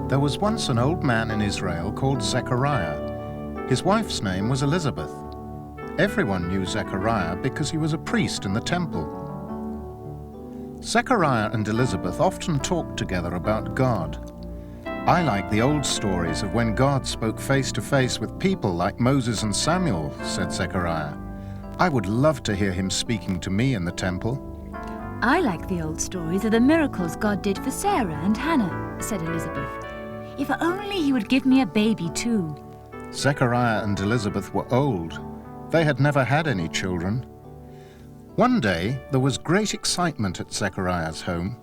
There was once an old man in Israel called Zechariah. His wife's name was Elizabeth. Everyone knew Zechariah because he was a priest in the temple. Zechariah and Elizabeth often talked together about God. I like the old stories of when God spoke face to face with people like Moses and Samuel, said Zechariah. I would love to hear him speaking to me in the temple. I like the old stories of the miracles God did for Sarah and Hannah, said Elizabeth. If only he would give me a baby too. Zechariah and Elizabeth were old. They had never had any children. One day, there was great excitement at Zechariah's home.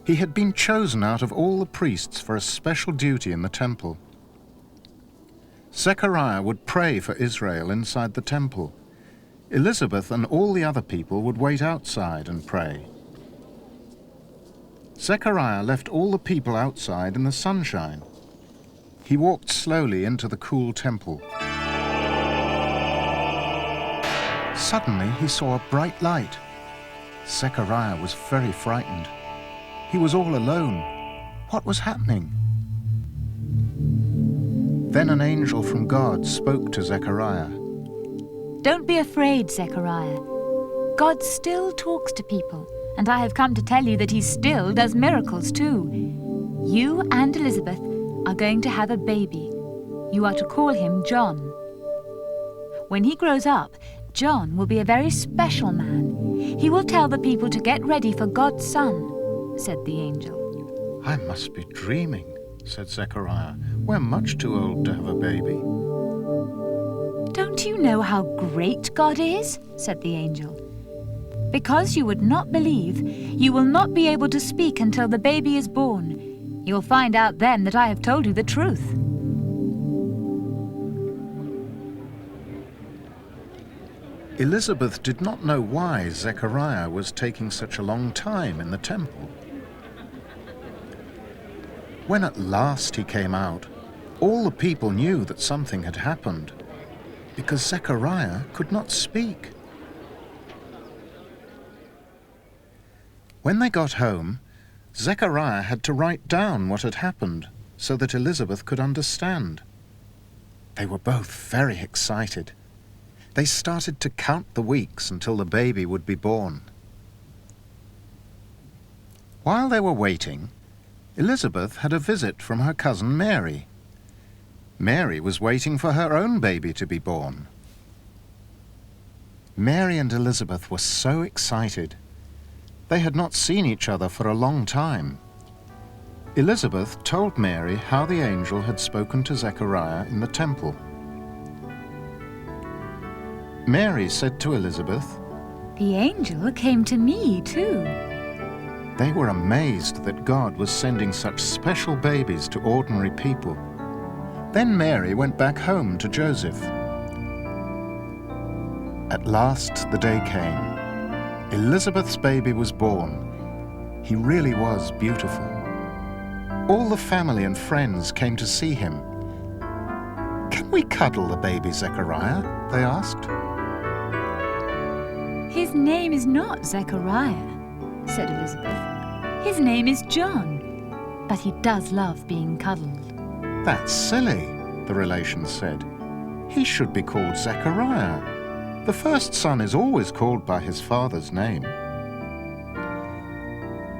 He had been chosen out of all the priests for a special duty in the temple. Zechariah would pray for Israel inside the temple. Elizabeth and all the other people would wait outside and pray. Zechariah left all the people outside in the sunshine. He walked slowly into the cool temple. Suddenly he saw a bright light. Zechariah was very frightened. He was all alone. What was happening? Then an angel from God spoke to Zechariah. Don't be afraid, Zechariah. God still talks to people, and I have come to tell you that he still does miracles too. You and Elizabeth are going to have a baby. You are to call him John. When he grows up, John will be a very special man. He will tell the people to get ready for God's son, said the angel. I must be dreaming, said Zechariah. We're much too old to have a baby. Don't you know how great God is? Said the angel. Because you would not believe, you will not be able to speak until the baby is born. You'll find out then that I have told you the truth. Elizabeth did not know why Zechariah was taking such a long time in the temple. When at last he came out, all the people knew that something had happened, because Zechariah could not speak. When they got home, Zechariah had to write down what had happened so that Elizabeth could understand. They were both very excited. They started to count the weeks until the baby would be born. While they were waiting, Elizabeth had a visit from her cousin Mary. Mary was waiting for her own baby to be born. Mary and Elizabeth were so excited. They had not seen each other for a long time. Elizabeth told Mary how the angel had spoken to Zechariah in the temple. Mary said to Elizabeth, The angel came to me too. They were amazed that God was sending such special babies to ordinary people. Then Mary went back home to Joseph. At last the day came. Elizabeth's baby was born. He really was beautiful. All the family and friends came to see him. Can we cuddle the baby Zechariah? They asked. His name is not Zechariah, said Elizabeth. His name is John, but he does love being cuddled. That's silly, the relations said. He should be called Zechariah. The first son is always called by his father's name.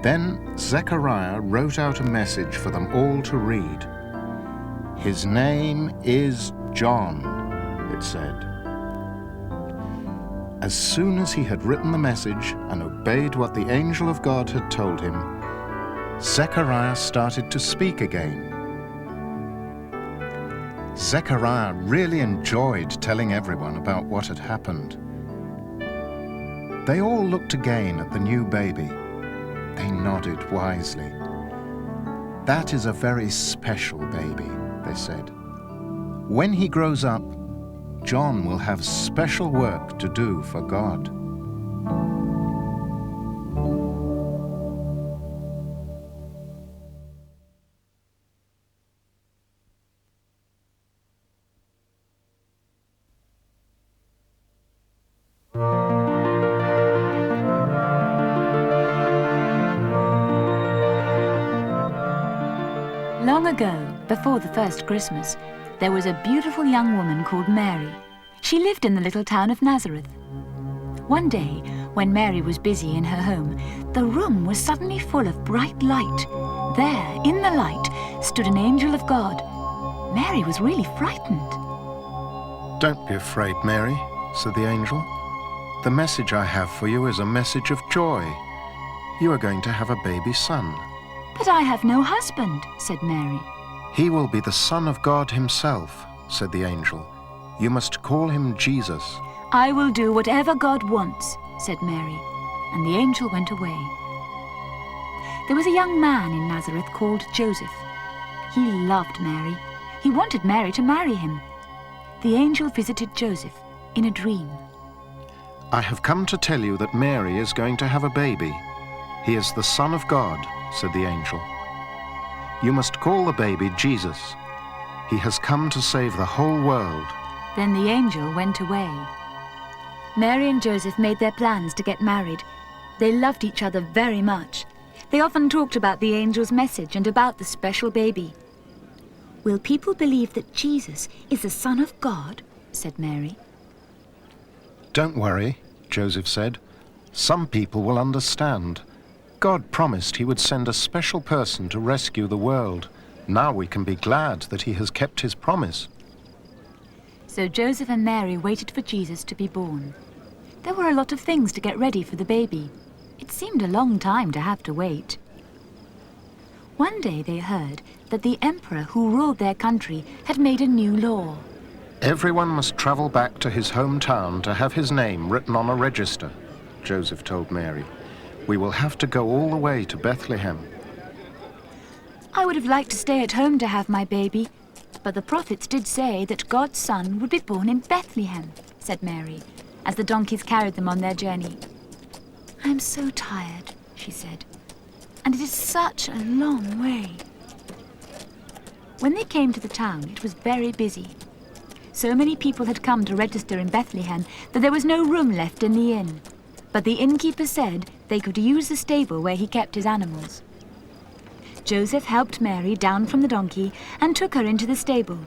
Then Zechariah wrote out a message for them all to read. His name is John, it said. As soon as he had written the message and obeyed what the angel of God had told him, Zechariah started to speak again. Zechariah really enjoyed telling everyone about what had happened. They all looked again at the new baby. They nodded wisely. That is a very special baby, they said. When he grows up, John will have special work to do for God. Long ago, before the first Christmas, there was a beautiful young woman called Mary. She lived in the little town of Nazareth. One day, when Mary was busy in her home, the room was suddenly full of bright light. There, in the light, stood an angel of God. Mary was really frightened. "Don't be afraid, Mary," said the angel. "The message I have for you is a message of joy. You are going to have a baby son. "But I have no husband," said Mary. He will be the Son of God himself," said the angel. "You must call him Jesus." "I will do whatever God wants," said Mary, and the angel went away. There was a young man in Nazareth called Joseph. He loved Mary. He wanted Mary to marry him. The angel visited Joseph in a dream. "I have come to tell you that Mary is going to have a baby. He is the Son of God," said the angel. "You must call the baby Jesus. He has come to save the whole world." Then the angel went away. Mary and Joseph made their plans to get married. They loved each other very much. They often talked about the angel's message and about the special baby. "Will people believe that Jesus is the Son of God?" said Mary. "Don't worry," Joseph said. "Some people will understand. God promised he would send a special person to rescue the world. Now we can be glad that he has kept his promise." So Joseph and Mary waited for Jesus to be born. There were a lot of things to get ready for the baby. It seemed a long time to have to wait. One day they heard that the emperor who ruled their country had made a new law. "Everyone must travel back to his hometown to have his name written on a register," Joseph told Mary. "We will have to go all the way to Bethlehem." "I would have liked to stay at home to have my baby, but the prophets did say that God's son would be born in Bethlehem," said Mary, as the donkeys carried them on their journey. "I am so tired," she said, "and it is such a long way." When they came to the town, it was very busy. So many people had come to register in Bethlehem that there was no room left in the inn. But the innkeeper said they could use the stable where he kept his animals. Joseph helped Mary down from the donkey and took her into the stable.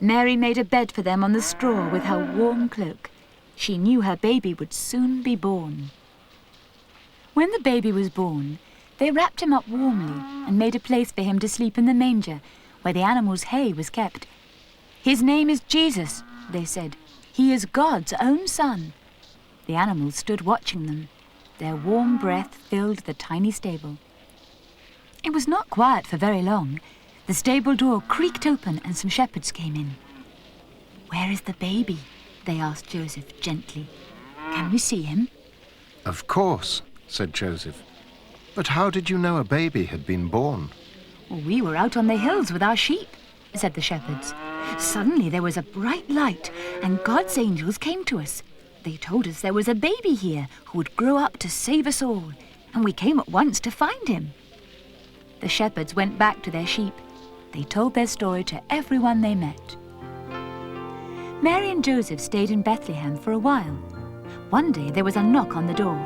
Mary made a bed for them on the straw with her warm cloak. She knew her baby would soon be born. When the baby was born, they wrapped him up warmly and made a place for him to sleep in the manger, where the animals' hay was kept. "His name is Jesus," they said. "He is God's own son." The animals stood watching them. Their warm breath filled the tiny stable. It was not quiet for very long. The stable door creaked open and some shepherds came in. "Where is the baby?" they asked Joseph gently. "Can we see him?" "Of course," said Joseph. "But how did you know a baby had been born?" "We were out on the hills with our sheep," said the shepherds. "Suddenly there was a bright light and God's angels came to us. They told us there was a baby here who would grow up to save us all, and we came at once to find him." The shepherds went back to their sheep. They told their story to everyone they met. Mary and Joseph stayed in Bethlehem for a while. One day there was a knock on the door.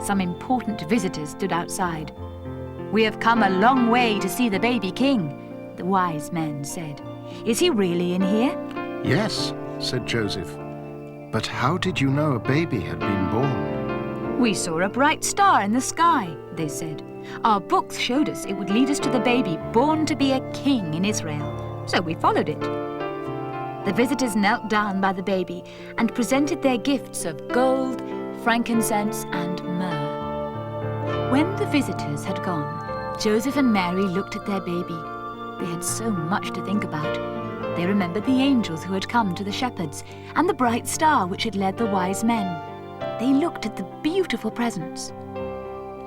Some important visitors stood outside. "We have come a long way to see the baby king," the wise men said. "Is he really in here?" "Yes," said Joseph. "But how did you know a baby had been born?" "We saw a bright star in the sky," they said. "Our books showed us it would lead us to the baby born to be a king in Israel, so we followed it." The visitors knelt down by the baby and presented their gifts of gold, frankincense, and myrrh. When the visitors had gone, Joseph and Mary looked at their baby. They had so much to think about. They remembered the angels who had come to the shepherds and the bright star which had led the wise men. They looked at the beautiful presents.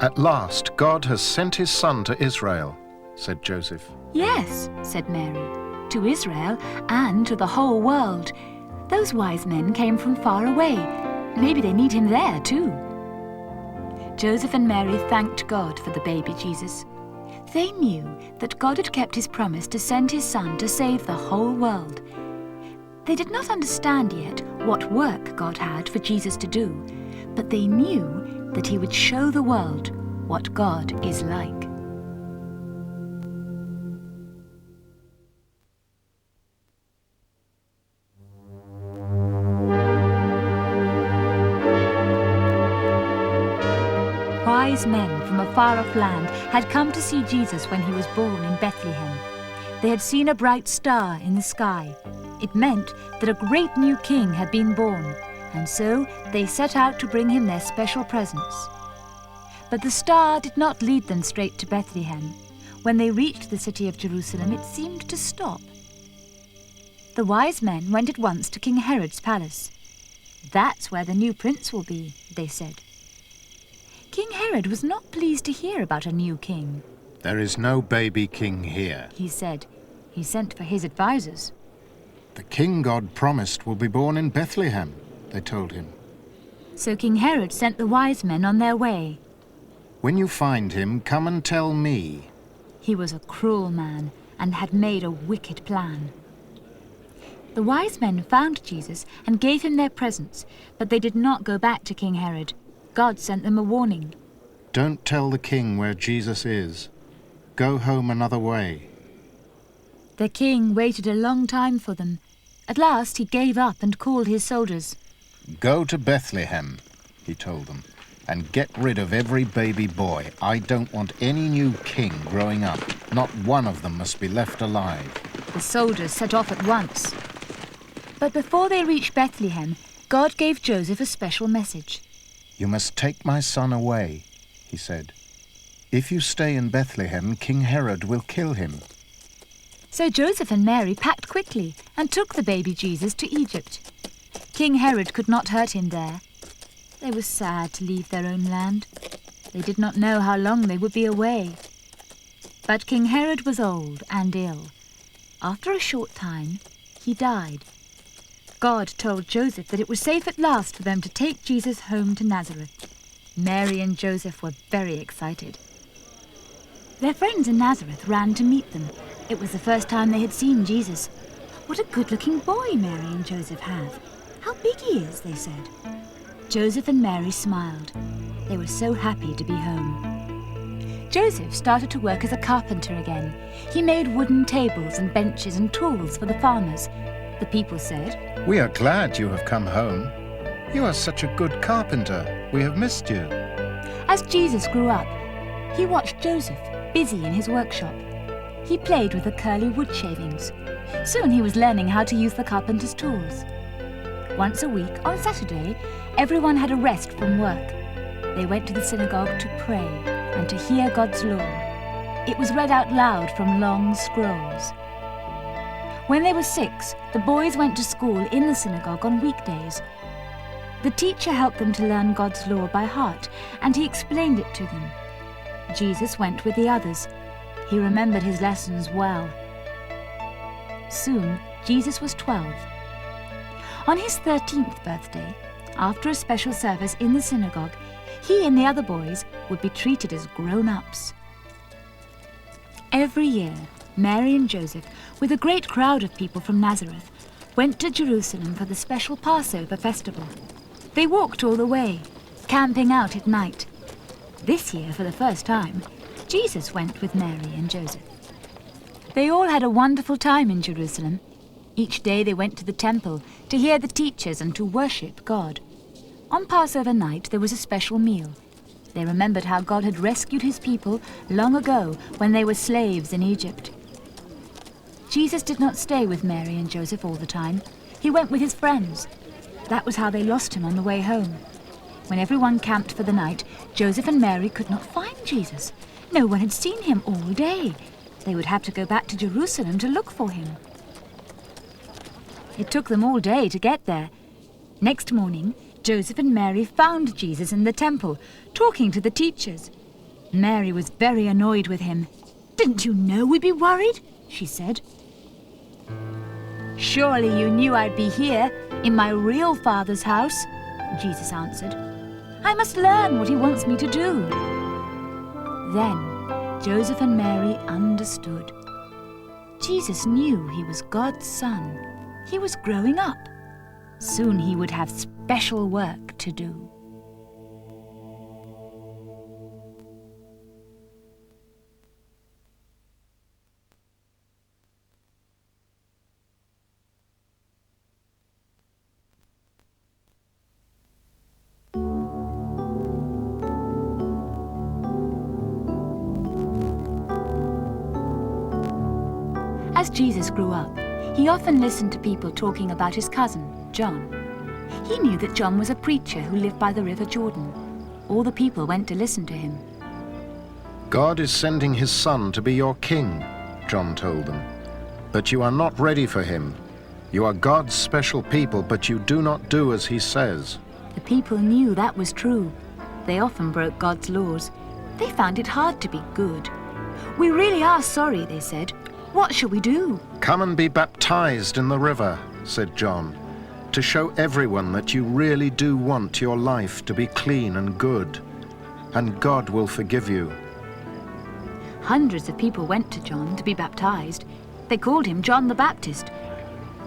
"At last, God has sent his son to Israel," said Joseph. "Yes," said Mary, "to Israel and to the whole world. Those wise men came from far away. Maybe they need him there too." Joseph and Mary thanked God for the baby Jesus. They knew that God had kept his promise to send his son to save the whole world. They did not understand yet what work God had for Jesus to do, but they knew that he would show the world what God is like. wise men from a far-off land had come to see Jesus when he was born in Bethlehem. They had seen a bright star in the sky. It meant that a great new king had been born, and so they set out to bring him their special presents. But the star did not lead them straight to Bethlehem. When they reached the city of Jerusalem, it seemed to stop. The wise men went at once to King Herod's palace. "That's where the new prince will be," they said. King Herod was not pleased to hear about a new king. "There is no baby king here," He said. He sent for his advisors. "The king God promised will be born in Bethlehem," they told him. So King Herod sent the wise men on their way. "When you find him, come and tell me." He was a cruel man and had made a wicked plan. The wise men found Jesus and gave him their presents, but they did not go back to King Herod. God sent them a warning. "Don't tell the king where Jesus is. Go home another way." The king waited a long time for them. At last he gave up and called his soldiers. "Go to Bethlehem," he told them, "and get rid of every baby boy. I don't want any new king growing up. Not one of them must be left alive." The soldiers set off at once. But before they reached Bethlehem, God gave Joseph a special message. "You must take my son away," he said. "If you stay in Bethlehem, King Herod will kill him." So Joseph and Mary packed quickly and took the baby Jesus to Egypt. King Herod could not hurt him there. They were sad to leave their own land. They did not know how long they would be away. But King Herod was old and ill. After a short time, he died. God told Joseph that it was safe at last for them to take Jesus home to Nazareth. Mary and Joseph were very excited. Their friends in Nazareth ran to meet them. It was the first time they had seen Jesus. "What a good-looking boy Mary and Joseph have. How big he is," they said. Joseph and Mary smiled. They were so happy to be home. Joseph started to work as a carpenter again. He made wooden tables and benches and tools for the farmers. The people said, "We are glad you have come home. You are such a good carpenter. We have missed you." As Jesus grew up, he watched Joseph busy in his workshop. He played with the curly wood shavings. Soon he was learning how to use the carpenter's tools. Once a week, on Saturday, everyone had a rest from work. They went to the synagogue to pray and to hear God's law. It was read out loud from long scrolls. When they were 6, the boys went to school in the synagogue on weekdays. The teacher helped them to learn God's law by heart, and he explained it to them. Jesus went with the others. He remembered his lessons well. Soon, Jesus was 12. On his 13th birthday, after a special service in the synagogue, he and the other boys would be treated as grown-ups. Every year, Mary and Joseph, with a great crowd of people from Nazareth, went to Jerusalem for the special Passover festival. They walked all the way, camping out at night. This year, for the first time, Jesus went with Mary and Joseph. They all had a wonderful time in Jerusalem. Each day they went to the temple to hear the teachers and to worship God. On Passover night there was a special meal. They remembered how God had rescued his people long ago when they were slaves in Egypt. Jesus did not stay with Mary and Joseph all the time. He went with his friends. That was how they lost him on the way home. When everyone camped for the night, Joseph and Mary could not find Jesus. No one had seen him all day. They would have to go back to Jerusalem to look for him. It took them all day to get there. Next morning, Joseph and Mary found Jesus in the temple, talking to the teachers. Mary was very annoyed with him. "Didn't you know we'd be worried?" she said. "Surely you knew I'd be here, in my real father's house," Jesus answered. "I must learn what he wants me to do." Then Joseph and Mary understood. Jesus knew he was God's son. He was growing up. Soon he would have special work to do. As Jesus grew up, he often listened to people talking about his cousin, John. He knew that John was a preacher who lived by the River Jordan. All the people went to listen to him. God is sending his son to be your king, John told them. But you are not ready for him. You are God's special people, but you do not do as he says. The people knew that was true. They often broke God's laws. They found it hard to be good. "We really are sorry," they said. "What shall we do?" Come and be baptized in the river, said John, to show everyone that you really do want your life to be clean and good, and God will forgive you. Hundreds of people went to John to be baptized. They called him John the Baptist.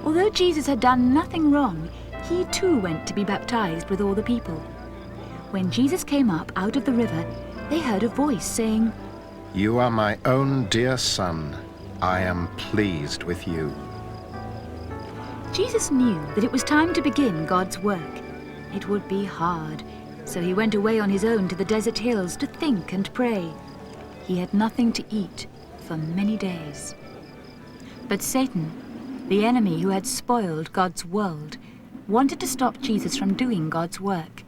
Although Jesus had done nothing wrong, he too went to be baptized with all the people. When Jesus came up out of the river, they heard a voice saying, You are my own dear son. I am pleased with you. Jesus knew that it was time to begin God's work. It would be hard, so he went away on his own to the desert hills to think and pray. He had nothing to eat for many days. But Satan, the enemy who had spoiled God's world, wanted to stop Jesus from doing God's work.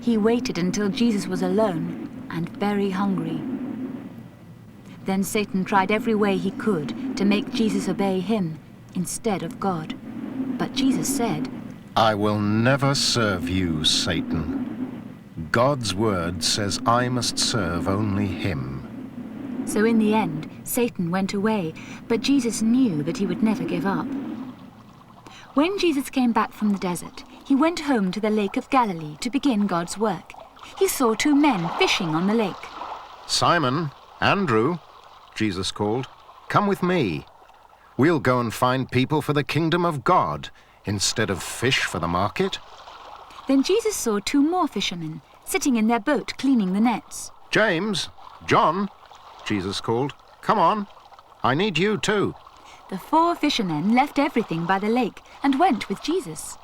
He waited until Jesus was alone and very hungry. Then Satan tried every way he could to make Jesus obey him instead of God. But Jesus said, I will never serve you, Satan. God's word says I must serve only him. So in the end, Satan went away, but Jesus knew that he would never give up. When Jesus came back from the desert, he went home to the Lake of Galilee to begin God's work. He saw two men fishing on the lake. Simon, Andrew, Jesus called, come with me. We'll go and find people for the kingdom of God instead of fish for the market. Then Jesus saw two more fishermen sitting in their boat cleaning the nets. James, John, Jesus called, come on, I need you too. The four fishermen left everything by the lake and went with Jesus.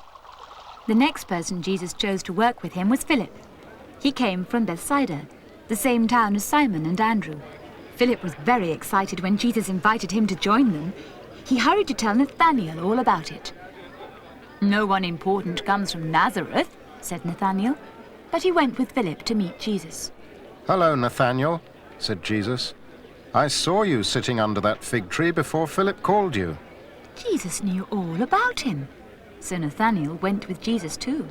The next person Jesus chose to work with him was Philip. He came from Bethsaida, the same town as Simon and Andrew. Philip was very excited when Jesus invited him to join them. He hurried to tell Nathanael all about it. No one important comes from Nazareth, said Nathanael, but he went with Philip to meet Jesus. Hello, Nathanael, said Jesus. I saw you sitting under that fig tree before Philip called you. Jesus knew all about him, so Nathanael went with Jesus too.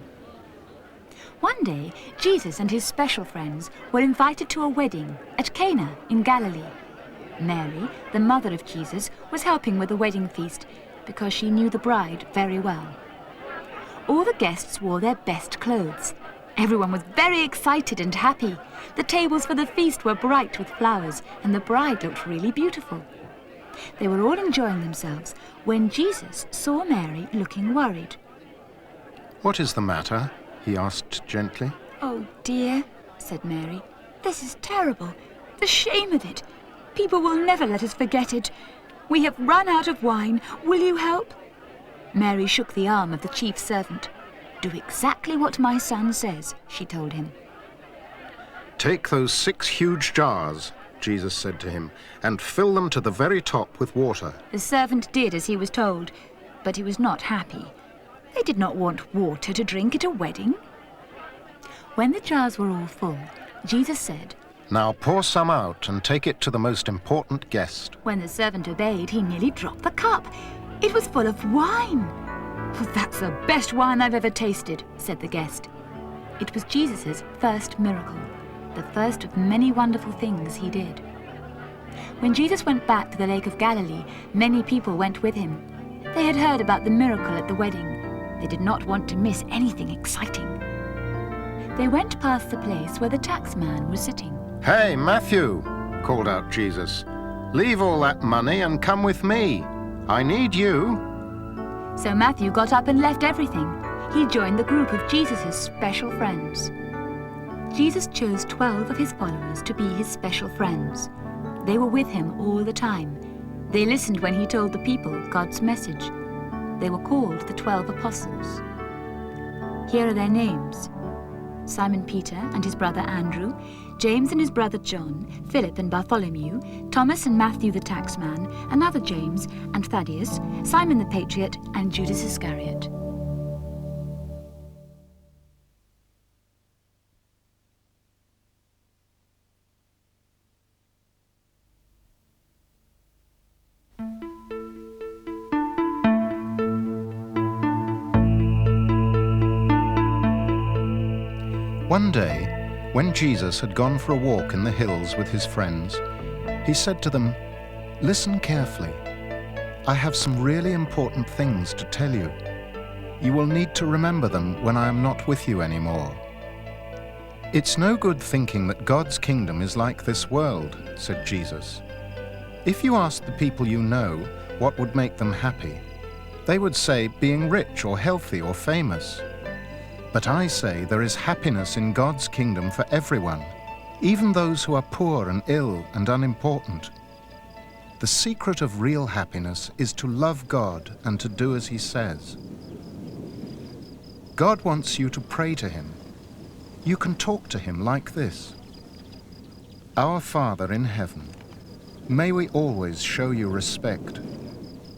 One day, Jesus and his special friends were invited to a wedding at Cana in Galilee. Mary, the mother of Jesus, was helping with the wedding feast because she knew the bride very well. All the guests wore their best clothes. Everyone was very excited and happy. The tables for the feast were bright with flowers, and the bride looked really beautiful. They were all enjoying themselves when Jesus saw Mary looking worried. What is the matter? He asked gently. Oh dear, said Mary. This is terrible. The shame of it. People will never let us forget it. We have run out of wine. Will you help? Mary shook the arm of the chief servant. Do exactly what my son says, she told him. Take those 6 huge jars, Jesus said to him, and fill them to the very top with water. The servant did as he was told, but he was not happy. They did not want water to drink at a wedding. When the jars were all full, Jesus said, Now pour some out and take it to the most important guest. When the servant obeyed, he nearly dropped the cup. It was full of wine. Oh, that's the best wine I've ever tasted, said the guest. It was Jesus' first miracle, the first of many wonderful things he did. When Jesus went back to the Lake of Galilee, many people went with him. They had heard about the miracle at the wedding. They did not want to miss anything exciting. They went past the place where the taxman was sitting. Hey, Matthew, called out Jesus. Leave all that money and come with me. I need you. So Matthew got up and left everything. He joined the group of Jesus' special friends. Jesus chose 12 of his followers to be his special friends. They were with him all the time. They listened when he told the people God's message. They were called the 12 Apostles. Here are their names: Simon Peter and his brother Andrew, James and his brother John, Philip and Bartholomew, Thomas and Matthew the taxman, another James and Thaddeus, Simon the patriot, and Judas Iscariot. One day, when Jesus had gone for a walk in the hills with his friends, he said to them, "Listen carefully. I have some really important things to tell you. You will need to remember them when I am not with you anymore. It's no good thinking that God's kingdom is like this world," said Jesus. "If you ask the people you know what would make them happy, they would say being rich or healthy or famous. But I say there is happiness in God's kingdom for everyone, even those who are poor and ill and unimportant. The secret of real happiness is to love God and to do as He says. God wants you to pray to Him. You can talk to Him like this: Our Father in heaven, may we always show you respect.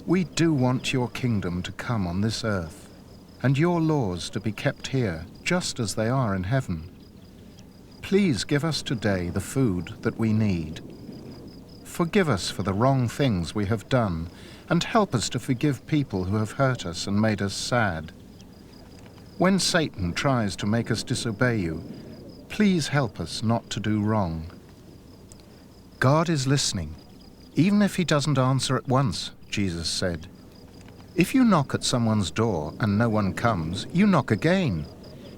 We do want your kingdom to come on this earth, and your laws to be kept here, just as they are in heaven. Please give us today the food that we need. Forgive us for the wrong things we have done, and help us to forgive people who have hurt us and made us sad. When Satan tries to make us disobey you, please help us not to do wrong. God is listening, even if He doesn't answer at once," Jesus said. "If you knock at someone's door and no one comes, you knock again.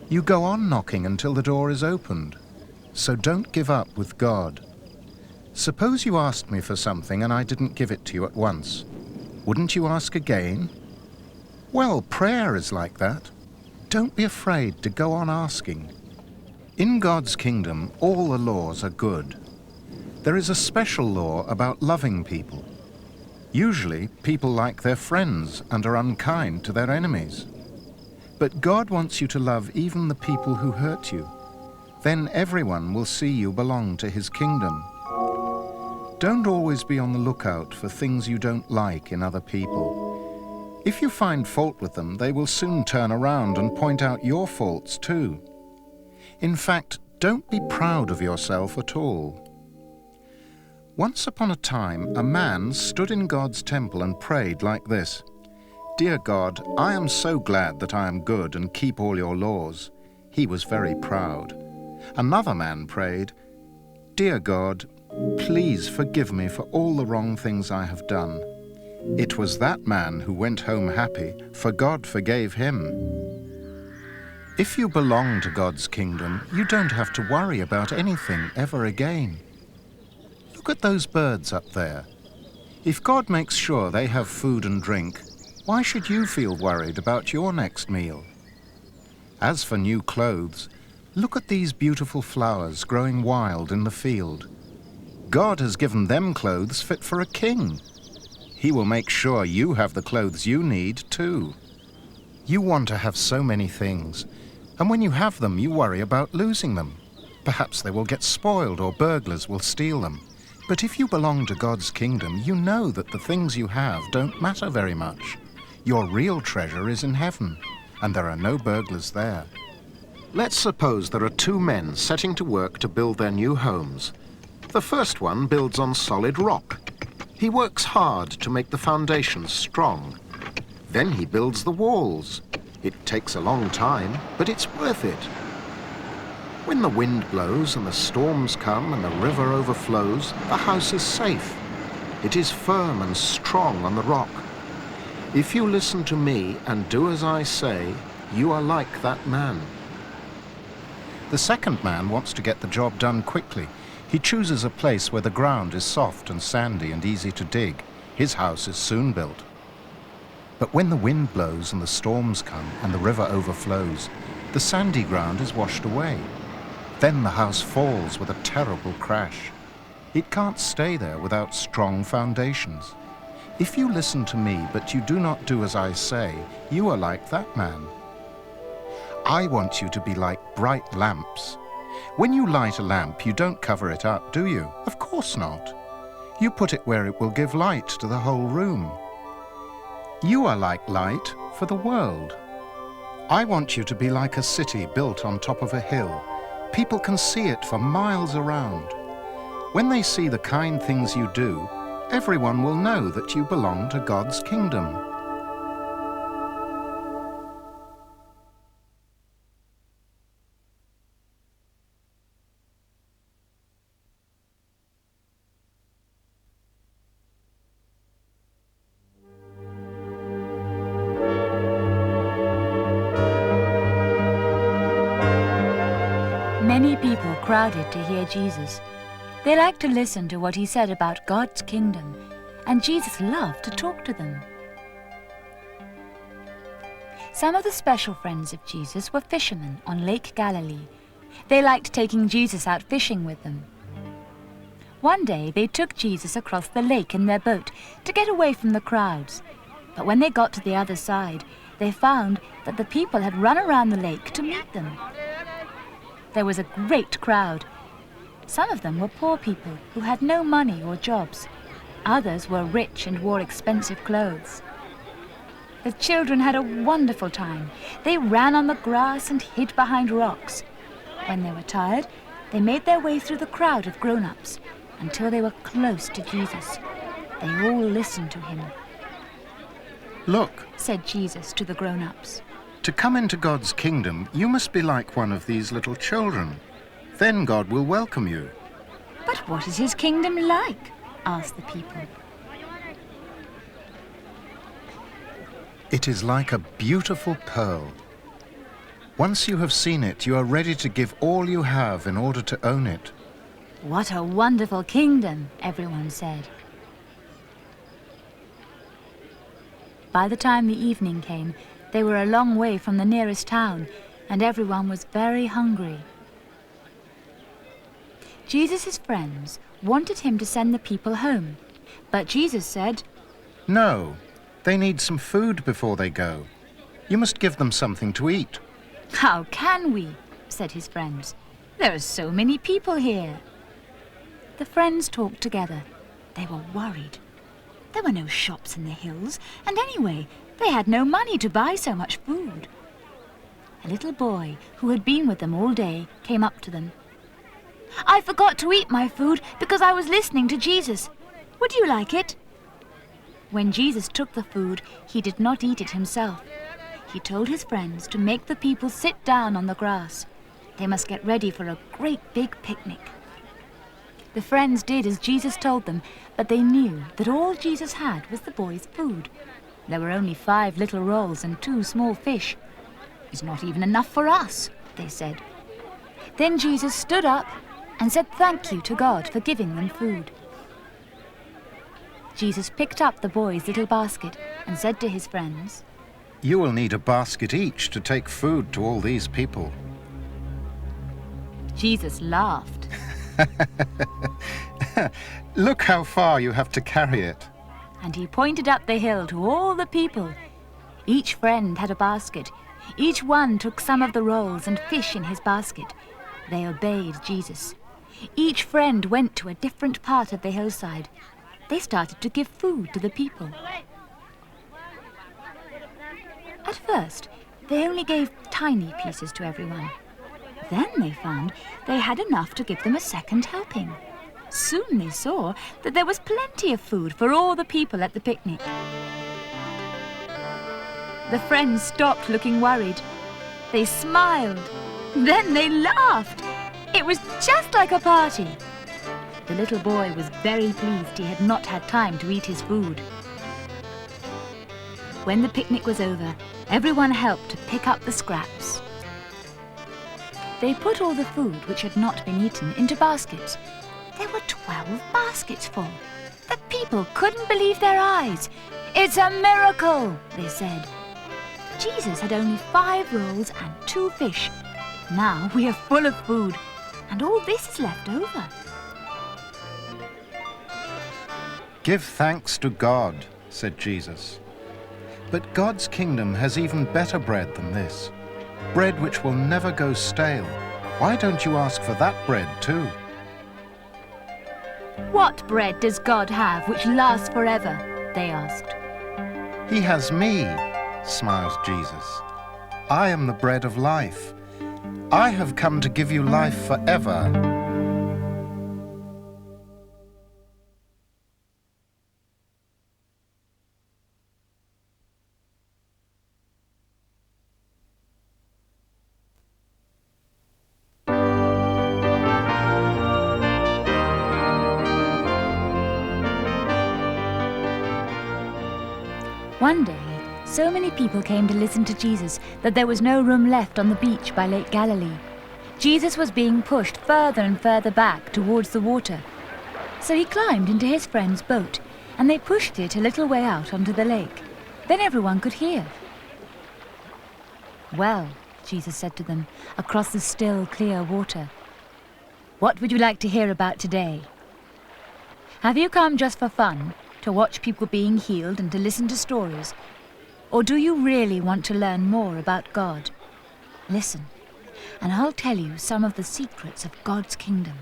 You go on knocking until the door is opened. So don't give up with God. Suppose you asked me for something and I didn't give it to you at once. Wouldn't you ask again? Well, prayer is like that. Don't be afraid to go on asking. In God's kingdom, all the laws are good. There is a special law about loving people. Usually, people like their friends and are unkind to their enemies. But God wants you to love even the people who hurt you. Then everyone will see you belong to His kingdom. Don't always be on the lookout for things you don't like in other people. If you find fault with them, they will soon turn around and point out your faults too. In fact, don't be proud of yourself at all. Once upon a time, a man stood in God's temple and prayed like this: Dear God, I am so glad that I am good and keep all your laws. He was very proud. Another man prayed, Dear God, please forgive me for all the wrong things I have done. It was that man who went home happy, for God forgave him. If you belong to God's kingdom, you don't have to worry about anything ever again. Look at those birds up there. If God makes sure they have food and drink, why should you feel worried about your next meal? As for new clothes, look at these beautiful flowers growing wild in the field. God has given them clothes fit for a king. He will make sure you have the clothes you need too. You want to have so many things, and when you have them, you worry about losing them. Perhaps they will get spoiled or burglars will steal them. But if you belong to God's kingdom, you know that the things you have don't matter very much. Your real treasure is in heaven, and there are no burglars there. Let's suppose there are two men setting to work to build their new homes. The first one builds on solid rock. He works hard to make the foundations strong. Then he builds the walls. It takes a long time, but it's worth it. When the wind blows and the storms come and the river overflows, the house is safe. It is firm and strong on the rock. If you listen to me and do as I say, you are like that man. The second man wants to get the job done quickly. He chooses a place where the ground is soft and sandy and easy to dig. His house is soon built. But when the wind blows and the storms come and the river overflows, the sandy ground is washed away. Then the house falls with a terrible crash. It can't stay there without strong foundations. If you listen to me, but you do not do as I say, you are like that man. I want you to be like bright lamps. When you light a lamp, you don't cover it up, do you? Of course not. You put it where it will give light to the whole room. You are like light for the world. I want you to be like a city built on top of a hill. People can see it for miles around. When they see the kind things you do, everyone will know that you belong to God's kingdom. Many people crowded to hear Jesus. They liked to listen to what he said about God's kingdom, and Jesus loved to talk to them. Some of the special friends of Jesus were fishermen on Lake Galilee. They liked taking Jesus out fishing with them. One day they took Jesus across the lake in their boat to get away from the crowds. But when they got to the other side, they found that the people had run around the lake to meet them. There was a great crowd. Some of them were poor people who had no money or jobs. Others were rich and wore expensive clothes. The children had a wonderful time. They ran on the grass and hid behind rocks. When they were tired, they made their way through the crowd of grown-ups until they were close to Jesus. They all listened to him. Look, said Jesus to the grown-ups. to come into God's kingdom, you must be like one of these little children. Then God will welcome you. But what is his kingdom like? Asked the people. It is like a beautiful pearl. Once you have seen it, you are ready to give all you have in order to own it. What a wonderful kingdom, everyone said. By the time the evening came, they were a long way from the nearest town, and everyone was very hungry. Jesus' friends wanted him to send the people home, but Jesus said, No, they need some food before they go. You must give them something to eat. How can we? Said his friends. There are so many people here. The friends talked together. They were worried. There were no shops in the hills, and anyway, they had no money to buy so much food. A little boy who had been with them all day came up to them. I forgot to eat my food because I was listening to Jesus. Would you like it? When Jesus took the food, he did not eat it himself. He told his friends to make the people sit down on the grass. They must get ready for a great big picnic. The friends did as Jesus told them, but they knew that all Jesus had was the boy's food. There were only 5 little rolls and 2 small fish. It's not even enough for us, they said. Then Jesus stood up and said thank you to God for giving them food. Jesus picked up the boy's little basket and said to his friends, You will need a basket each to take food to all these people. Jesus laughed. Look how far you have to carry it. And he pointed up the hill to all the people. Each friend had a basket. Each one took some of the rolls and fish in his basket. They obeyed Jesus. Each friend went to a different part of the hillside. They started to give food to the people. At first, they only gave tiny pieces to everyone. Then they found they had enough to give them a second helping. Soon they saw that there was plenty of food for all the people at the picnic. The friends stopped looking worried. They smiled. Then they laughed. It was just like a party. The little boy was very pleased he had not had time to eat his food. When the picnic was over, everyone helped to pick up the scraps. They put all the food which had not been eaten into baskets. There were 12 baskets full. The people couldn't believe their eyes. It's a miracle, they said. Jesus had only 5 rolls and 2 fish. Now we are full of food, and all this is left over. Give thanks to God, said Jesus. But God's kingdom has even better bread than this, bread which will never go stale, Why don't you ask for that bread too? What bread does God have which lasts forever? They asked. He has me, smiled Jesus. I am the bread of life. I have come to give you life forever. One day, so many people came to listen to Jesus that there was no room left on the beach by Lake Galilee. Jesus was being pushed further and further back towards the water. So he climbed into his friend's boat, and they pushed it a little way out onto the lake. Then everyone could hear. "Well," Jesus said to them, across the still, clear water, "what would you like to hear about today? Have you come just for fun, to watch people being healed and to listen to stories? Or do you really want to learn more about God? Listen, and I'll tell you some of the secrets of God's kingdom.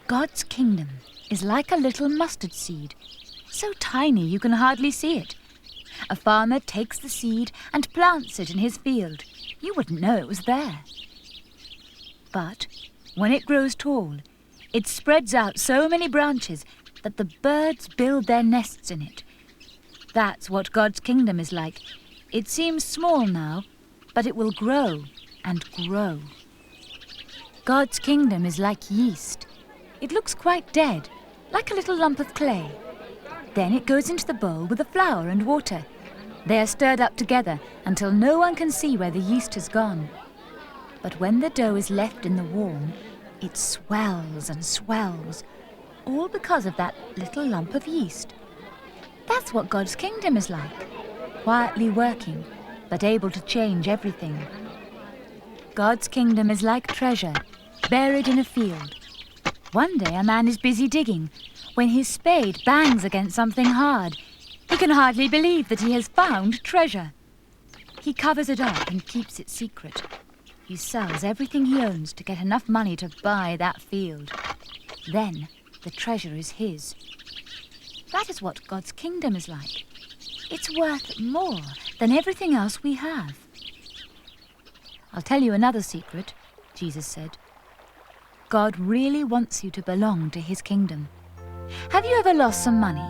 God's kingdom is like a little mustard seed, so tiny you can hardly see it. A farmer takes the seed and plants it in his field. You wouldn't know it was there. But when it grows tall, it spreads out so many branches that the birds build their nests in it. That's what God's kingdom is like. It seems small now, but it will grow and grow. God's kingdom is like yeast. It looks quite dead, like a little lump of clay. Then it goes into the bowl with the flour and water. They are stirred up together until no one can see where the yeast has gone. But when the dough is left in the warm, it swells and swells, all because of that little lump of yeast. That's what God's kingdom is like, quietly working, but able to change everything. God's kingdom is like treasure, buried in a field. One day a man is busy digging, when his spade bangs against something hard. He can hardly believe that he has found treasure. He covers it up and keeps it secret. He sells everything he owns to get enough money to buy that field. Then the treasure is his. That is what God's kingdom is like. It's worth more than everything else we have. I'll tell you another secret, Jesus said. God really wants you to belong to his kingdom. Have you ever lost some money?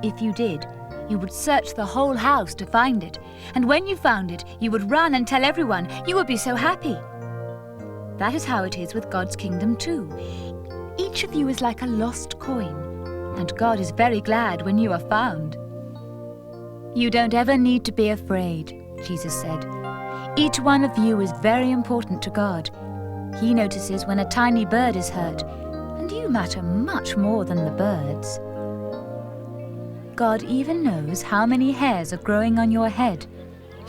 If you did, you would search the whole house to find it, and when you found it, you would run and tell everyone. You would be so happy. That is how it is with God's kingdom too. Each of you is like a lost coin, and God is very glad when you are found. You don't ever need to be afraid, Jesus said. Each one of you is very important to God. He notices when a tiny bird is hurt, and you matter much more than the birds. God even knows how many hairs are growing on your head.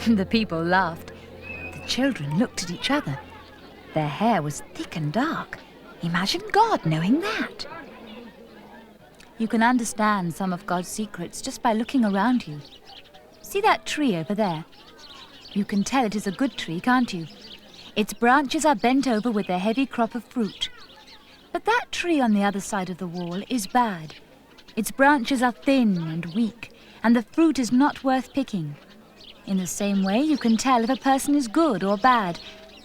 The people laughed. The children looked at each other. Their hair was thick and dark. Imagine God knowing that. You can understand some of God's secrets just by looking around you. See that tree over there? You can tell it is a good tree, can't you? Its branches are bent over with a heavy crop of fruit. But that tree on the other side of the wall is bad. Its branches are thin and weak, and the fruit is not worth picking. In the same way, you can tell if a person is good or bad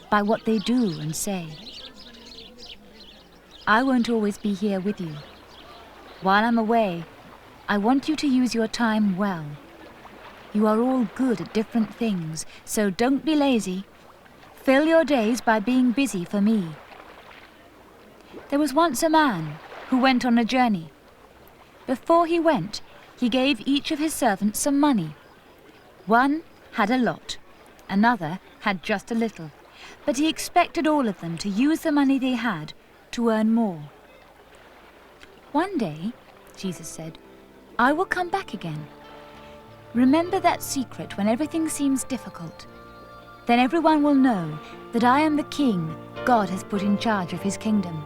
by what they do and say. I won't always be here with you. While I'm away, I want you to use your time well. You are all good at different things, so don't be lazy. Fill your days by being busy for me. There was once a man who went on a journey. Before he went, he gave each of his servants some money. One had a lot, another had just a little, but he expected all of them to use the money they had to earn more. One day, Jesus said, I will come back again. Remember that secret when everything seems difficult. Then everyone will know that I am the king God has put in charge of his kingdom.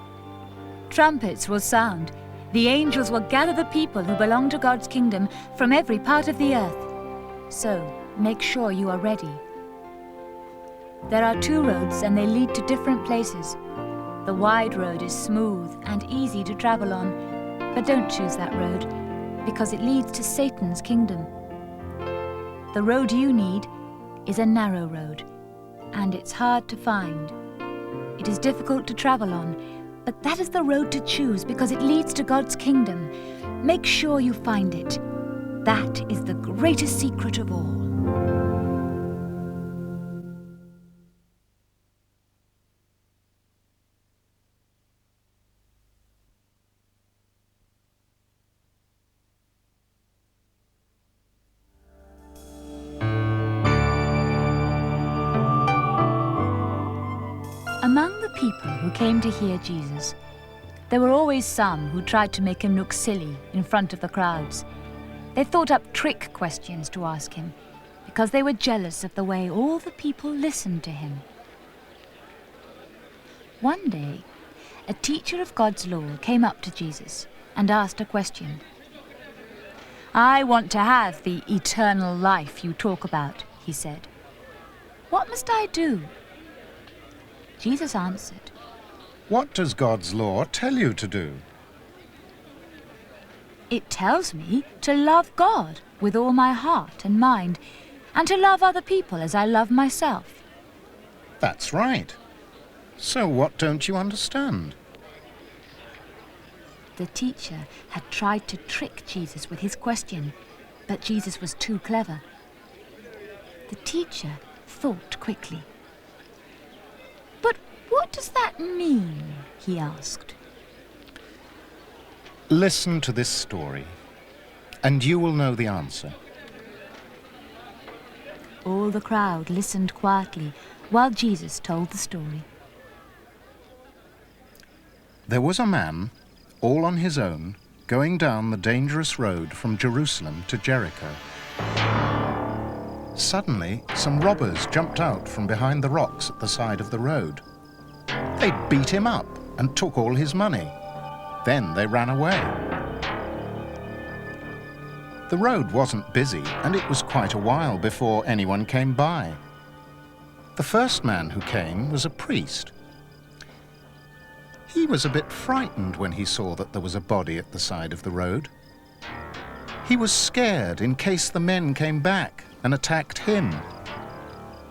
Trumpets will sound. The angels will gather the people who belong to God's kingdom from every part of the earth. So make sure you are ready. There are two roads and they lead to different places. The wide road is smooth and easy to travel on, but don't choose that road because it leads to Satan's kingdom. The road you need is a narrow road, and it's hard to find. It is difficult to travel on, but that is the road to choose because it leads to God's kingdom. Make sure you find it. That is the greatest secret of all. Among the people who came to hear Jesus, there were always some who tried to make him look silly in front of the crowds. They thought up trick questions to ask him because they were jealous of the way all the people listened to him. One day, a teacher of God's law came up to Jesus and asked a question. "I want to have the eternal life you talk about," he said. "What must I do?" Jesus answered, What does God's law tell you to do? "It tells me to love God with all my heart and mind, and to love other people as I love myself." That's right. So what don't you understand? The teacher had tried to trick Jesus with his question, but Jesus was too clever. The teacher thought quickly. "But what does that mean?" he asked. Listen to this story, and you will know the answer. All the crowd listened quietly while Jesus told the story. There was a man, all on his own, going down the dangerous road from Jerusalem to Jericho. Suddenly, some robbers jumped out from behind the rocks at the side of the road. They beat him up and took all his money. Then they ran away. The road wasn't busy, and it was quite a while before anyone came by. The first man who came was a priest. He was a bit frightened when he saw that there was a body at the side of the road. He was scared in case the men came back and attacked him.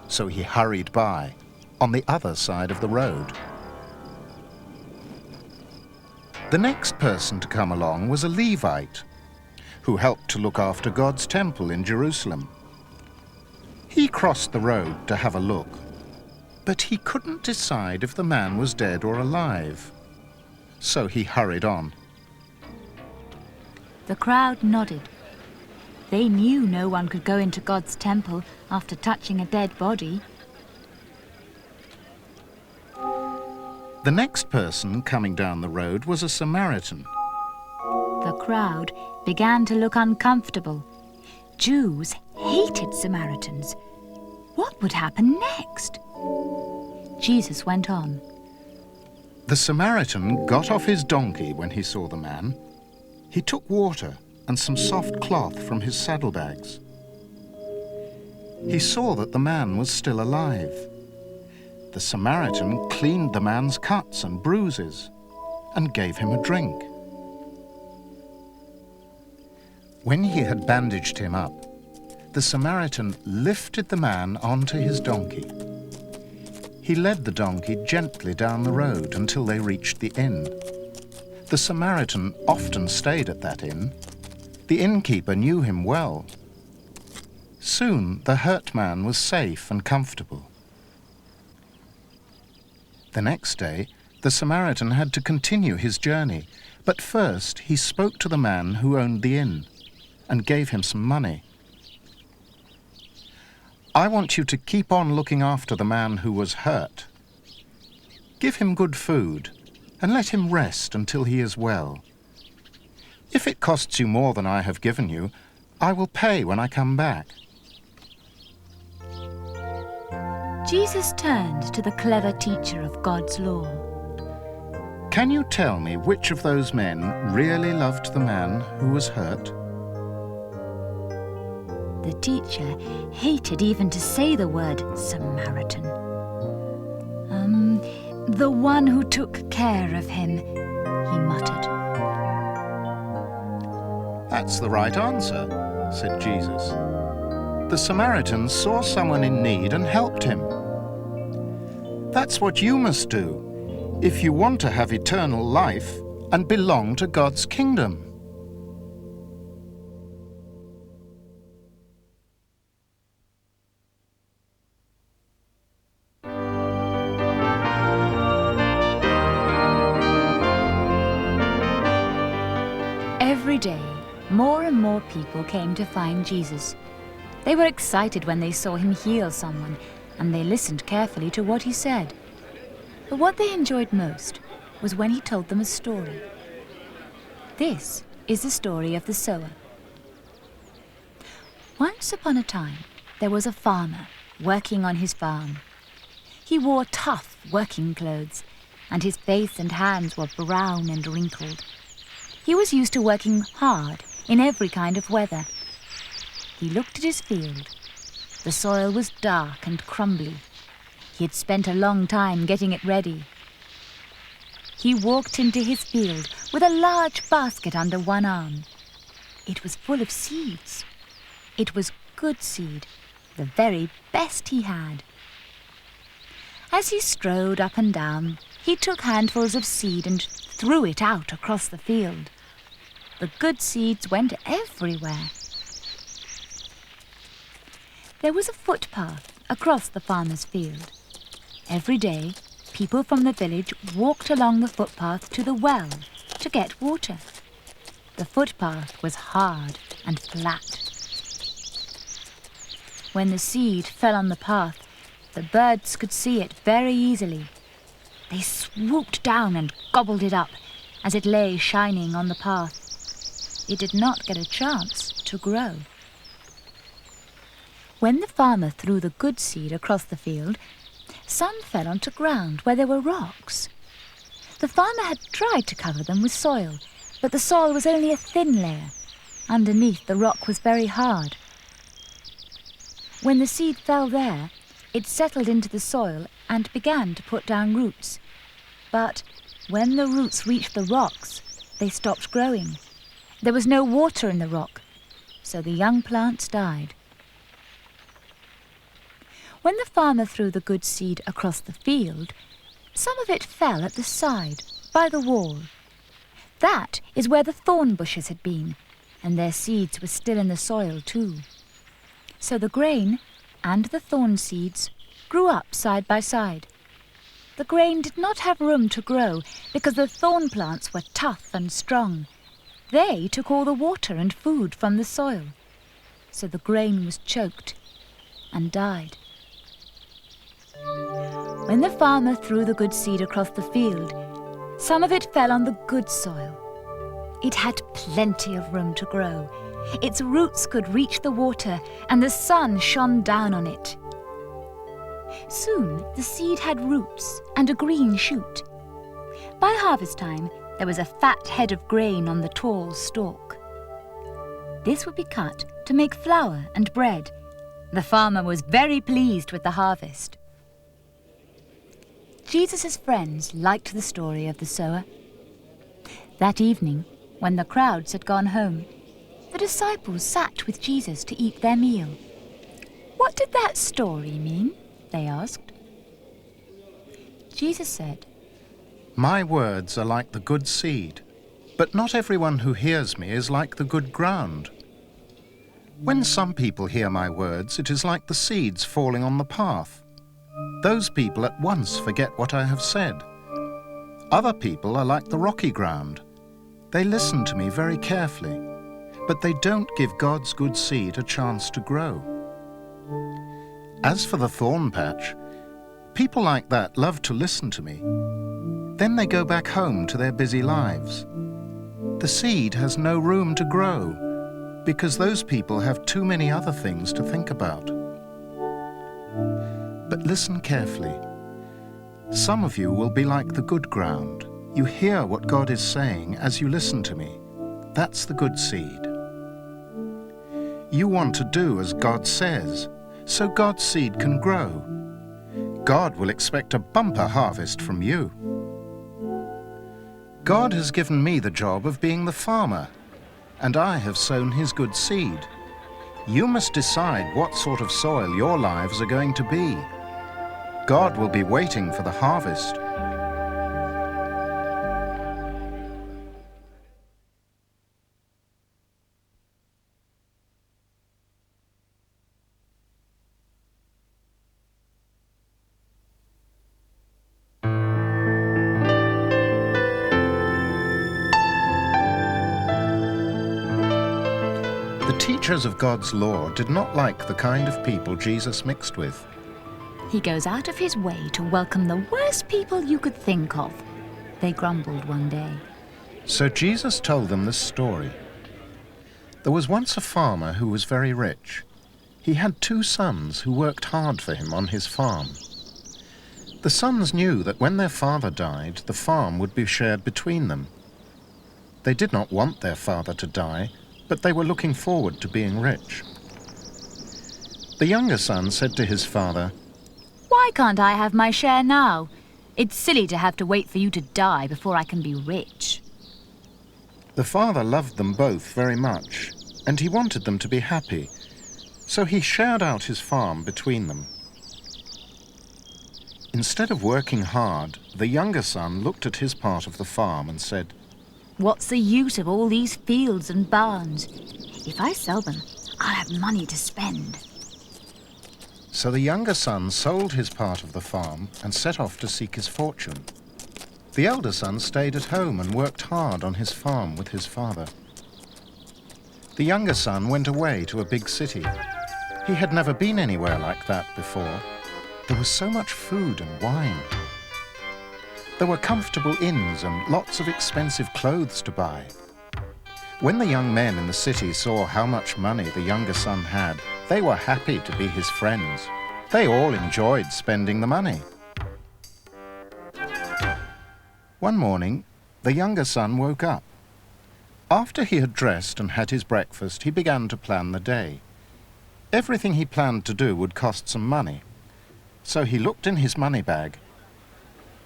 So he hurried by on the other side of the road. The next person to come along was a Levite who helped to look after God's temple in Jerusalem. He crossed the road to have a look, but he couldn't decide if the man was dead or alive. So he hurried on. The crowd nodded. They knew no one could go into God's temple after touching a dead body. The next person coming down the road was a Samaritan. The crowd began to look uncomfortable. Jews hated Samaritans. What would happen next? Jesus went on. The Samaritan got off his donkey when he saw the man. He took water and some soft cloth from his saddlebags. He saw that the man was still alive. The Samaritan cleaned the man's cuts and bruises and gave him a drink. When he had bandaged him up, the Samaritan lifted the man onto his donkey. He led the donkey gently down the road until they reached the inn. The Samaritan often stayed at that inn. The innkeeper knew him well. Soon the hurt man was safe and comfortable. The next day, the Samaritan had to continue his journey, but first he spoke to the man who owned the inn and gave him some money. "I want you to keep on looking after the man who was hurt. Give him good food and let him rest until he is well. If it costs you more than I have given you, I will pay when I come back." Jesus turned to the clever teacher of God's law. "Can you tell me which of those men really loved the man who was hurt?" The teacher hated even to say the word Samaritan. The one who took care of him, he muttered. That's the right answer, said Jesus. The Samaritans saw someone in need and helped him. That's what you must do if you want to have eternal life and belong to God's kingdom. Every day, more and more people came to find Jesus. They were excited when they saw him heal someone, and they listened carefully to what he said. But what they enjoyed most was when he told them a story. This is the story of the sower. Once upon a time, there was a farmer working on his farm. He wore tough working clothes, and his face and hands were brown and wrinkled. He was used to working hard in every kind of weather. He looked at his field. The soil was dark and crumbly. He had spent a long time getting it ready. He walked into his field with a large basket under one arm. It was full of seeds. It was good seed, the very best he had. As he strode up and down, he took handfuls of seed and threw it out across the field. The good seeds went everywhere. There was a footpath across the farmer's field. Every day, people from the village walked along the footpath to the well to get water. The footpath was hard and flat. When the seed fell on the path, the birds could see it very easily. They swooped down and gobbled it up as it lay shining on the path. It did not get a chance to grow. When the farmer threw the good seed across the field, some fell onto ground where there were rocks. The farmer had tried to cover them with soil, but the soil was only a thin layer. Underneath, the rock was very hard. When the seed fell there, it settled into the soil and began to put down roots. But when the roots reached the rocks, they stopped growing. There was no water in the rock, so the young plants died. When the farmer threw the good seed across the field, some of it fell at the side, by the wall. That is where the thorn bushes had been, and their seeds were still in the soil too. So the grain and the thorn seeds grew up side by side. The grain did not have room to grow because the thorn plants were tough and strong. They took all the water and food from the soil. So the grain was choked and died. When the farmer threw the good seed across the field, some of it fell on the good soil. It had plenty of room to grow. Its roots could reach the water, and the sun shone down on it. Soon the seed had roots and a green shoot. By harvest time, there was a fat head of grain on the tall stalk. This would be cut to make flour and bread. The farmer was very pleased with the harvest. Jesus' friends liked the story of the sower. That evening, when the crowds had gone home, the disciples sat with Jesus to eat their meal. "What did that story mean?" they asked. Jesus said, My words are like the good seed, but not everyone who hears me is like the good ground. When some people hear my words, it is like the seeds falling on the path. Those people at once forget what I have said. Other people are like the rocky ground. They listen to me very carefully, but they don't give God's good seed a chance to grow. As for the thorn patch, people like that love to listen to me. Then they go back home to their busy lives. The seed has no room to grow because those people have too many other things to think about. But listen carefully. Some of you will be like the good ground. You hear what God is saying as you listen to me. That's the good seed. You want to do as God says, so God's seed can grow. God will expect a bumper harvest from you. God has given me the job of being the farmer, and I have sown his good seed. You must decide what sort of soil your lives are going to be. God will be waiting for the harvest. The teachers of God's law did not like the kind of people Jesus mixed with. He goes out of his way to welcome the worst people you could think of, they grumbled one day. So Jesus told them this story. There was once a farmer who was very rich. He had 2 sons who worked hard for him on his farm. The sons knew that when their father died, the farm would be shared between them. They did not want their father to die, but they were looking forward to being rich. The younger son said to his father, Why can't I have my share now? It's silly to have to wait for you to die before I can be rich. The father loved them both very much, and he wanted them to be happy, so he shared out his farm between them. Instead of working hard, the younger son looked at his part of the farm and said, What's the use of all these fields and barns? If I sell them, I'll have money to spend. So the younger son sold his part of the farm and set off to seek his fortune. The elder son stayed at home and worked hard on his farm with his father. The younger son went away to a big city. He had never been anywhere like that before. There was so much food and wine. There were comfortable inns and lots of expensive clothes to buy. When the young men in the city saw how much money the younger son had, they were happy to be his friends. They all enjoyed spending the money. One morning, the younger son woke up. After he had dressed and had his breakfast, he began to plan the day. Everything he planned to do would cost some money. So he looked in his money bag.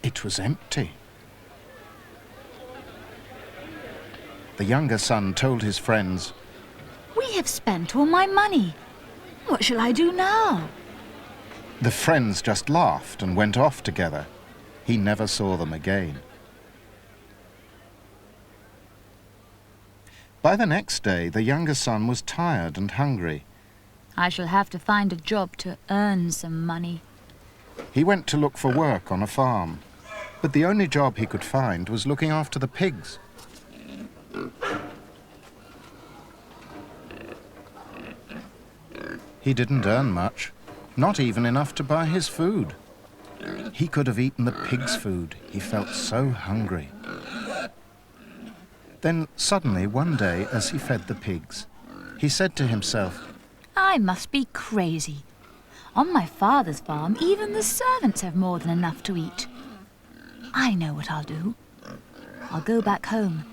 It was empty. The younger son told his friends, We have spent all my money. What shall I do now? The friends just laughed and went off together. He never saw them again. By the next day, the younger son was tired and hungry. I shall have to find a job to earn some money. He went to look for work on a farm, but the only job he could find was looking after the pigs. He didn't earn much, not even enough to buy his food. He could have eaten the pigs' food. He felt so hungry. Then suddenly one day, as he fed the pigs, he said to himself, I must be crazy. On my father's farm, even the servants have more than enough to eat. I know what I'll do. I'll go back home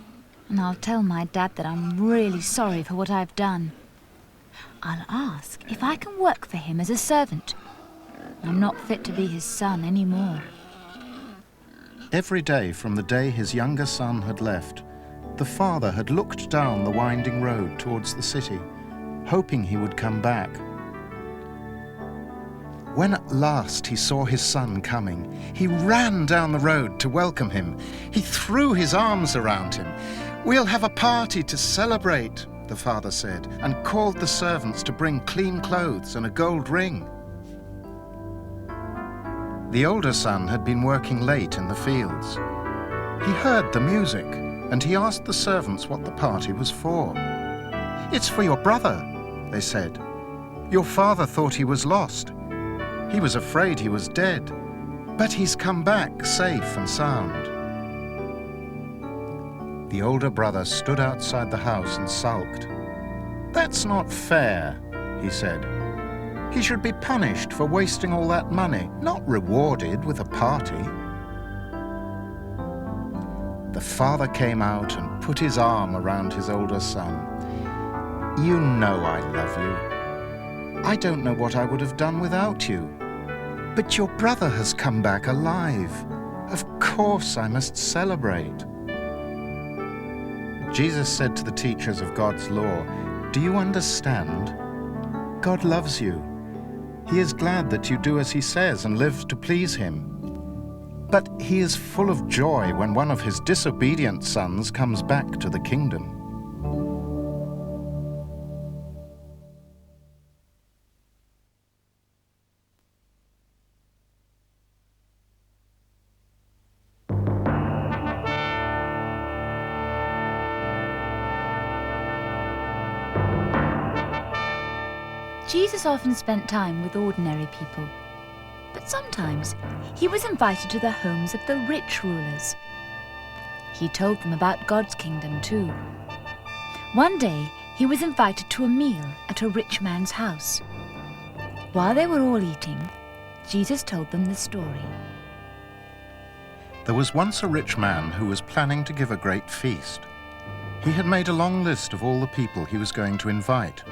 and I'll tell my dad that I'm really sorry for what I've done. I'll ask if I can work for him as a servant. I'm not fit to be his son anymore. Every day from the day his younger son had left, the father had looked down the winding road towards the city, hoping he would come back. When at last he saw his son coming, he ran down the road to welcome him. He threw his arms around him. We'll have a party to celebrate, the father said, and called the servants to bring clean clothes and a gold ring. The older son had been working late in the fields. He heard the music, and he asked the servants what the party was for. It's for your brother, they said. Your father thought he was lost. He was afraid he was dead, but he's come back safe and sound. The older brother stood outside the house and sulked. That's not fair, he said. He should be punished for wasting all that money, not rewarded with a party. The father came out and put his arm around his older son. You know I love you. I don't know what I would have done without you. But your brother has come back alive. Of course I must celebrate. Jesus said to the teachers of God's law, "Do you understand? God loves you. He is glad that you do as he says and live to please him. But he is full of joy when one of his disobedient sons comes back to the kingdom." Jesus often spent time with ordinary people, but sometimes he was invited to the homes of the rich rulers. He told them about God's kingdom too. One day he was invited to a meal at a rich man's house. While they were all eating, Jesus told them this story. There was once a rich man who was planning to give a great feast. He had made a long list of all the people he was going to invite.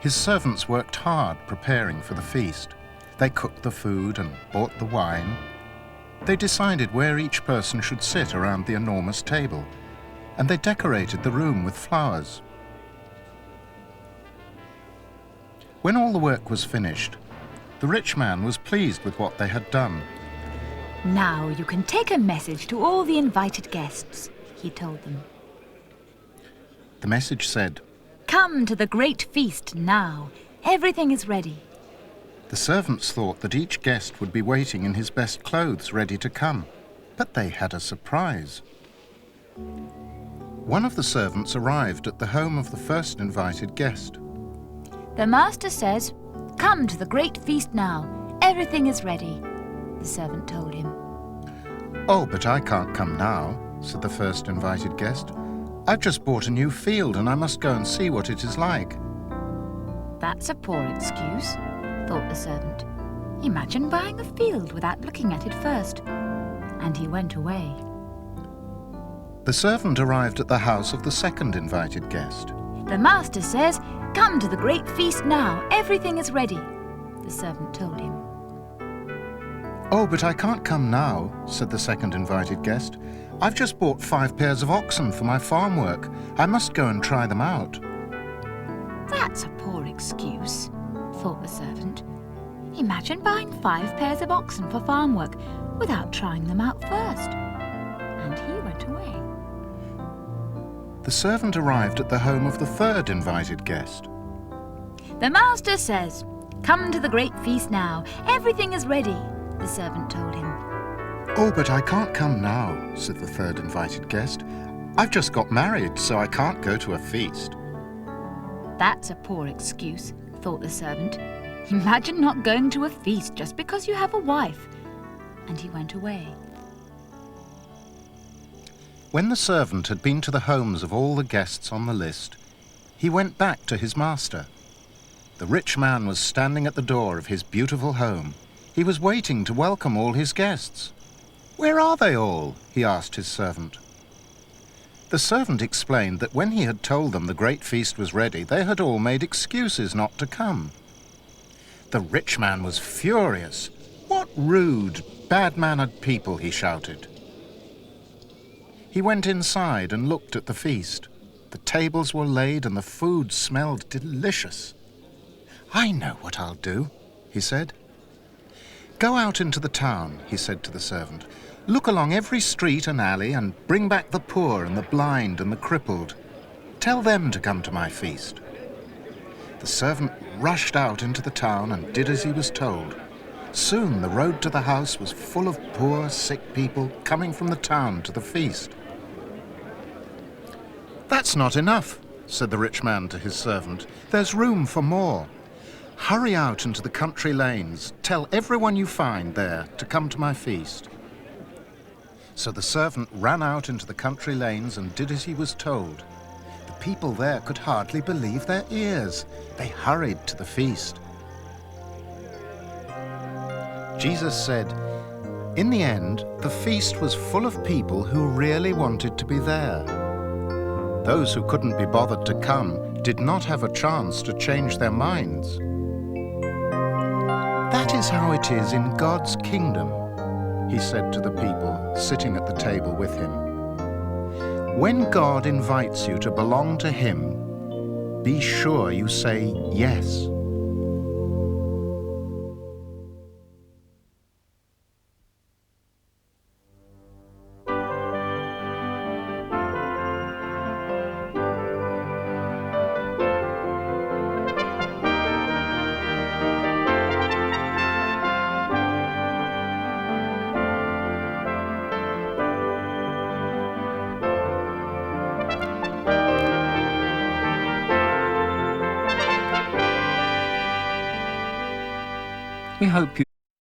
His servants worked hard preparing for the feast. They cooked the food and bought the wine. They decided where each person should sit around the enormous table, and they decorated the room with flowers. When all the work was finished, the rich man was pleased with what they had done. "Now you can take a message to all the invited guests," he told them. The message said, "Come to the great feast now. Everything is ready." The servants thought that each guest would be waiting in his best clothes ready to come, but they had a surprise. One of the servants arrived at the home of the first invited guest. "The master says, 'Come to the great feast now. Everything is ready,'" the servant told him. "Oh, but I can't come now," said the first invited guest. "I've just bought a new field and I must go and see what it is like." "That's a poor excuse," thought the servant. "Imagine buying a field without looking at it first." And he went away. The servant arrived at the house of the second invited guest. "The master says, 'Come to the great feast now. Everything is ready,'" the servant told him. "Oh, but I can't come now," said the second invited guest. "I've just bought 5 pairs of oxen for my farm work. I must go and try them out." "That's a poor excuse," thought the servant. "Imagine buying 5 pairs of oxen for farm work without trying them out first." And he went away. The servant arrived at the home of the third invited guest. "The master says, 'Come to the great feast now. Everything is ready,'" the servant told him. "Oh, but I can't come now," said the third invited guest. "I've just got married, so I can't go to a feast." "That's a poor excuse," thought the servant. "Imagine not going to a feast just because you have a wife." And he went away. When the servant had been to the homes of all the guests on the list, he went back to his master. The rich man was standing at the door of his beautiful home. He was waiting to welcome all his guests. "Where are they all?" he asked his servant. The servant explained that when he had told them the great feast was ready, they had all made excuses not to come. The rich man was furious. "What rude, bad-mannered people," he shouted. He went inside and looked at the feast. The tables were laid and the food smelled delicious. "I know what I'll do," he said. "Go out into the town," he said to the servant. "Look along every street and alley and bring back the poor and the blind and the crippled. Tell them to come to my feast." The servant rushed out into the town and did as he was told. Soon the road to the house was full of poor, sick people coming from the town to the feast. "That's not enough," said the rich man to his servant. "There's room for more. Hurry out into the country lanes. Tell everyone you find there to come to my feast." So the servant ran out into the country lanes and did as he was told. The people there could hardly believe their ears. They hurried to the feast. Jesus said, "In the end, the feast was full of people who really wanted to be there. Those who couldn't be bothered to come did not have a chance to change their minds." That is is how it is in God's kingdom," he said to the people sitting at the table with him. "When God invites you to belong to him, be sure you say yes." We hope you